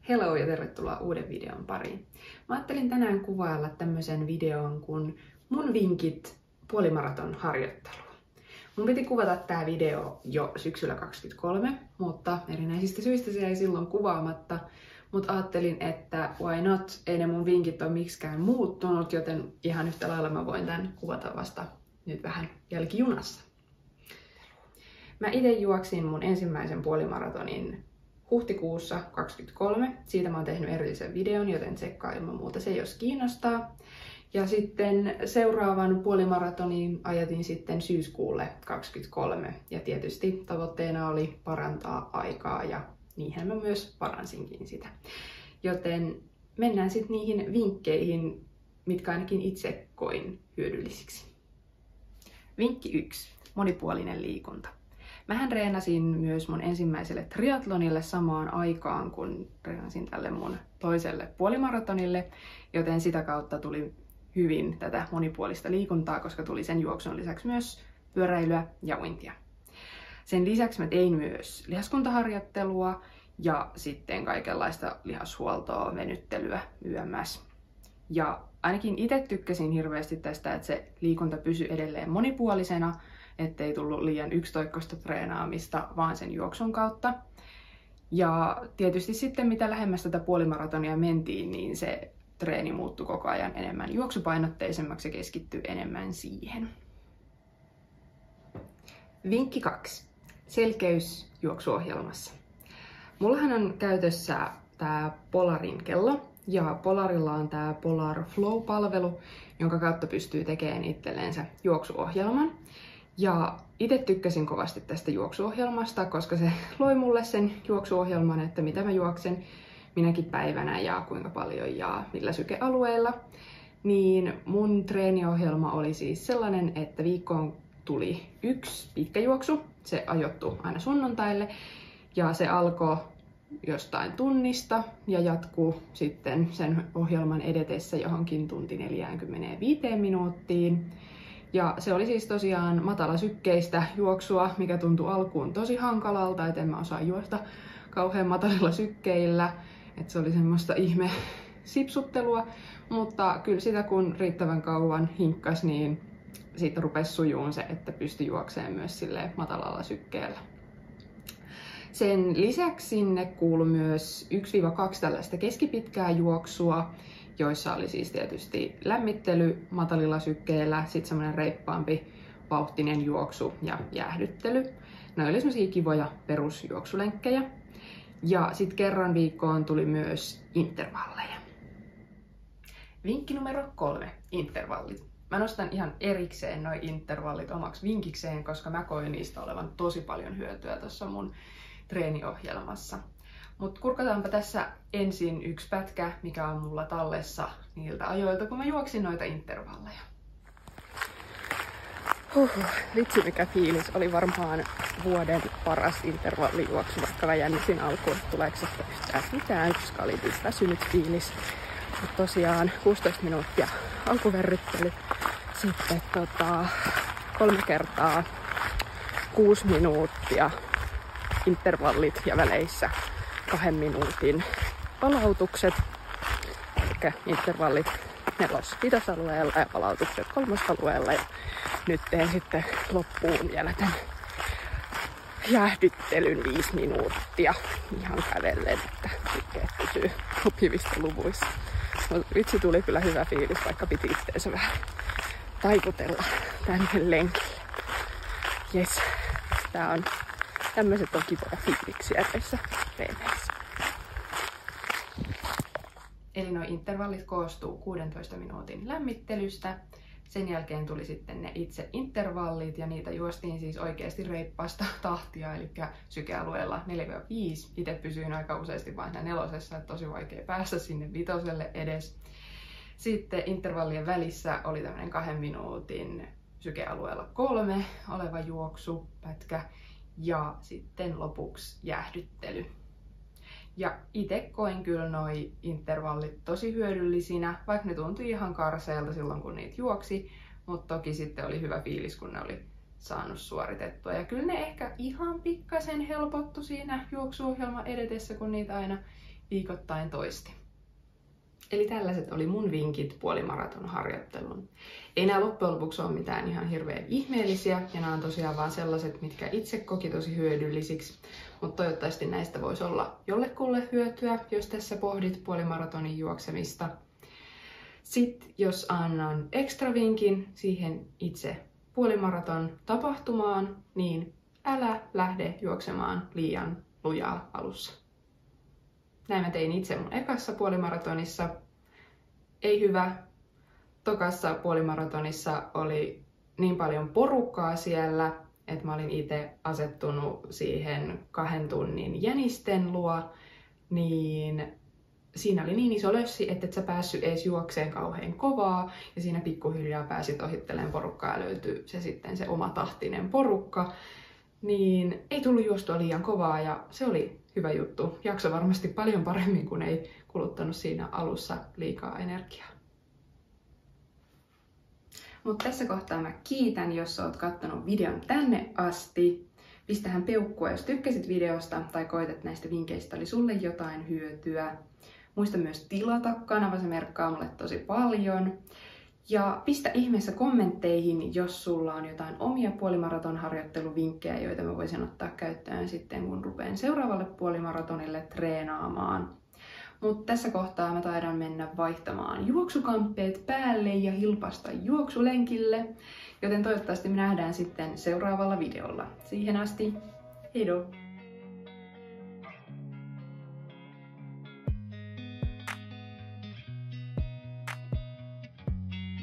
Hello ja tervetuloa uuden videon pariin. Mä ajattelin tänään kuvailla tämmöisen videon kuin mun vinkit puolimaraton harjoitteluun. Mun piti kuvata tää video jo syksyllä 2023, mutta erinäisistä syistä se jäi silloin kuvaamatta. Mutta ajattelin, että why not, ei ne mun vinkit ole miksikään muuttunut, joten ihan yhtä lailla mä voin tän kuvata vasta nyt vähän jälkijunassa. Mä itse juoksin mun ensimmäisen puolimaratonin huhtikuussa 2023. Siitä mä oon tehnyt erillisen videon, joten tsekkaa ilman muuta se, jos kiinnostaa. Ja sitten seuraavan puolimaratonin ajatin sitten syyskuulle 2023. Ja tietysti tavoitteena oli parantaa aikaa ja niinhän mä myös paransinkin sitä. Joten mennään sitten niihin vinkkeihin, mitkä ainakin itse koin hyödyllisiksi. Vinkki 1. Monipuolinen liikunta. Mähän treenasin myös mun ensimmäiselle triathlonille samaan aikaan, kun treenasin tälle mun toiselle puolimaratonille, joten sitä kautta tuli hyvin tätä monipuolista liikuntaa, koska tuli sen juoksun lisäksi myös pyöräilyä ja uintia. Sen lisäksi mä tein myös lihaskuntaharjoittelua ja sitten kaikenlaista lihashuoltoa, venyttelyä yms. Ja ainakin itse tykkäsin hirveästi tästä, että se liikunta pysyi edelleen monipuolisena, ettei tullut liian yksitoikkoista treenaamista vaan sen juoksun kautta. Ja tietysti sitten mitä lähemmäs tätä puolimaratonia mentiin, niin se treeni muuttui koko ajan enemmän juoksupainotteisemmaksi ja keskittyi enemmän siihen. Vinkki 2. Selkeys juoksuohjelmassa. Mullahan on käytössä tää Polarin kello ja Polarilla on tää Polar Flow-palvelu, jonka kautta pystyy tekemään itsellensä juoksuohjelman. Ja itse tykkäsin kovasti tästä juoksuohjelmasta, koska se loi mulle sen juoksuohjelman, että mitä mä juoksen minäkin päivänä ja kuinka paljon ja millä sykealueilla. Niin mun treeniohjelma oli siis sellainen, että viikkoon tuli 1 pitkä juoksu. Se ajoittui aina sunnuntaille ja se alkoi jostain tunnista ja jatkuu sitten sen ohjelman edetessä johonkin tunti 45 minuuttiin. Ja se oli siis tosiaan matalasykkeistä juoksua, mikä tuntui alkuun tosi hankalalta, et en mä osaa juosta kauhean matalilla sykkeillä. Et se oli semmoista ihme sipsuttelua, mutta kyllä sitä kun riittävän kauan hinkkas, niin siitä rupesi sujuun se, että pystyi juokseen myös silleen matalalla sykkeellä. Sen lisäksi sinne kuului myös 1-2 tällaista keskipitkää juoksua, joissa oli siis tietysti lämmittely matalilla sykkeillä, sitten semmoinen reippaampi vauhtinen juoksu ja jäähdyttely. Ne oli semmoisia kivoja perusjuoksulenkkejä. Ja sitten kerran viikkoon tuli myös intervalleja. Vinkki numero 3. Intervallit. Mä nostan ihan erikseen noi intervallit omaksi vinkikseen, koska mä koin niistä olevan tosi paljon hyötyä tuossa mun treeniohjelmassa. Mutta kurkataanpa tässä ensin yksi pätkä, mikä on mulla tallessa niiltä ajoilta, kun mä juoksin noita intervalleja. Vitsi mikä fiilis. Oli varmaan vuoden paras intervallijuoksu, vaikka mä jännisin alkuun, että tuleeko sitä yhtään mitään. Yksi kalitis väsynyt fiilis. Mutta tosiaan 16 minuuttia alkuverryttely. Sitten 3 kertaa 6 minuuttia intervallit ja väleissä 2 minuutin palautukset. Eli intervallit 4-5 alueella ja palautukset 3 alueella. Ja nyt teen sitten loppuun vielä tämän jäähdyttelyn 5 minuuttia ihan kävellen, että sykkeet pysyy sopivissa luvuissa. Mutta vitsi tuli kyllä hyvä fiilis, vaikka piti itteensä vähän taiputella tänne lenkille. Jes, tämmöiset on kivoja fiiliksiä näissä treeneissä. Eli nuo intervallit koostuu 16 minuutin lämmittelystä. Sen jälkeen tuli sitten ne itse intervallit ja niitä juostiin siis oikeasti reippaasta tahtia, eli sykealueella 4-5. Itse pysyin aika useasti vain 4, että tosi vaikea päästä sinne 5 edes. Sitten intervallien välissä oli tämmöinen 2 minuutin sykealueella 3 oleva juoksupätkä ja sitten lopuksi jäähdyttely. Ja itse koin kyllä noi intervallit tosi hyödyllisinä, vaikka ne tuntui ihan karseelta silloin kun niitä juoksi, mutta toki sitten oli hyvä fiilis kun ne oli saanut suoritettua. Ja kyllä ne ehkä ihan pikkasen helpottu siinä juoksuohjelman edetessä, kun niitä aina viikoittain toisti. Eli tällaiset oli mun vinkit puolimaraton harjoitteluun. Ei nämä loppujen lopuksi ole mitään ihan hirveän ihmeellisiä, ja nämä on tosiaan vaan sellaiset, mitkä itse koki tosi hyödyllisiksi. Mutta toivottavasti näistä voisi olla jollekulle hyötyä, jos tässä pohdit puolimaratonin juoksemista. Sitten jos annan ekstra vinkin siihen itse puolimaraton tapahtumaan, niin älä lähde juoksemaan liian lujaa alussa. Näin mä tein itse mun ekassa puolimaratonissa. Ei hyvä. Tokassa puolimaratonissa oli niin paljon porukkaa siellä, että mä olin itse asettunut siihen 2 tunnin jänisten luo, niin siinä oli niin iso lössi, että et sä päässyt edes juokseen kauhean kovaa, ja siinä pikkuhiljaa pääsit ohittelemaan porukkaa ja löytyi se oma tahtinen porukka. Niin ei tullut juostua liian kovaa, ja se oli hyvä juttu. Jakso varmasti paljon paremmin, kun ei kuluttanut siinä alussa liikaa energiaa. Mutta tässä kohtaa mä kiitän, jos oot kattonut videon tänne asti. Pistähän peukkua, jos tykkäsit videosta tai koet, että näistä vinkkeistä oli sulle jotain hyötyä. Muista myös tilata kanava, se merkkaa mulle tosi paljon. Ja pistä ihmeessä kommentteihin, jos sulla on jotain omia puolimaratonharjoitteluvinkkejä, joita mä voisin ottaa käyttöön sitten, kun rupean seuraavalle puolimaratonille treenaamaan. Mutta tässä kohtaa mä taidan mennä vaihtamaan juoksukamppeet päälle ja hilpasta juoksulenkille, joten toivottavasti me nähdään sitten seuraavalla videolla. Siihen asti, heido!